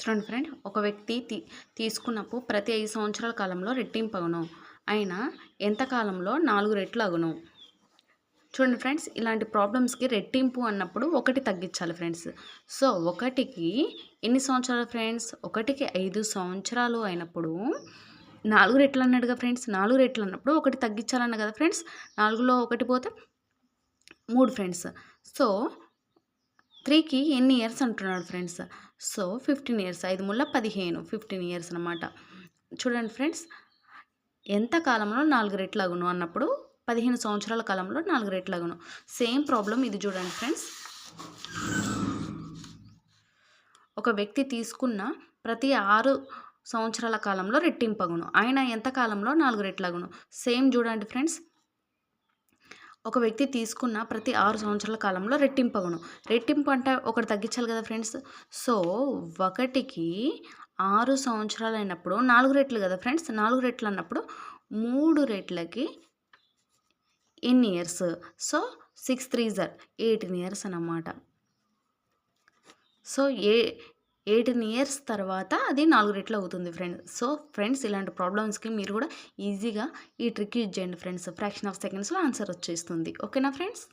చూడండి ఫ్రెండ్, ఒక వ్యక్తి తీసుకున్నప్పుడు ప్రతి 5 సంవత్సరాల కాలంలో రెట్టింపు అగును. అయినా ఎంత కాలంలో 4 రెట్లు అగును. చూడండి ఫ్రెండ్స్, ఇలాంటి ప్రాబ్లమ్స్కి రెట్టింపు అన్నప్పుడు ఒకటి తగ్గించాలి ఫ్రెండ్స్. సో ఒకటికి ఎన్ని సంవత్సరాలు ఫ్రెండ్స్? ఒకటికి 5 సంవత్సరాలు అయినప్పుడు 4 రెట్లు అన్నాడుగా ఫ్రెండ్స్. 4 రెట్లు అన్నప్పుడు ఒకటి తగ్గించాలన్న కదా ఫ్రెండ్స్. 4లో ఒకటి పోతే 3 ఫ్రెండ్స్. సో 3కి ఎన్ని ఇయర్స్ అంటున్నాడు ఫ్రెండ్స్. సో 15 ఇయర్స్, 5 ముళ్ళ 15, 15 ఇయర్స్ అనమాట. చూడండి ఫ్రెండ్స్, ఎంత కాలంలో 4 రెట్లు అగును అన్నప్పుడు 15 సంవత్సరాల కాలంలో 4 రెట్లు అగును. సేమ్ ప్రాబ్లం ఇది చూడండి ఫ్రెండ్స్. ఒక వ్యక్తి తీసుకున్న ప్రతి 6 సంవత్సరాల కాలంలో రెట్టింపగును. ఆయన ఎంత కాలంలో 4 రెట్లు అగును. సేమ్ చూడండి ఫ్రెండ్స్, ఒక వ్యక్తి తీసుకున్న ప్రతి 6 సంవత్సరాల కాలంలో రెట్టింపగును. రెట్టింపు అంటే ఒకటి తగ్గించాలి కదా ఫ్రెండ్స్. సో ఒకటికి 6 సంవత్సరాలు అయినప్పుడు 4 రెట్లు కదా ఫ్రెండ్స్. 4 రెట్లు అన్నప్పుడు 3 రెట్లకి ఎన్ని ఇయర్స్? సో 6 3 18 ఇయర్స్ అన్నమాట. సో 18 ఇయర్స్ తర్వాత అది 4 రెట్లు అవుతుంది ఫ్రెండ్స్. సో ఫ్రెండ్స్, ఇలాంటి ప్రాబ్లమ్స్కి మీరు కూడా ఈజీగా ఈ ట్రిక్ యూజ్ చేయండి ఫ్రెండ్స్. ఫ్రాక్షన్ ఆఫ్ సెకండ్స్లో ఆన్సర్ వచ్చేస్తుంది. ఓకేనా ఫ్రెండ్స్?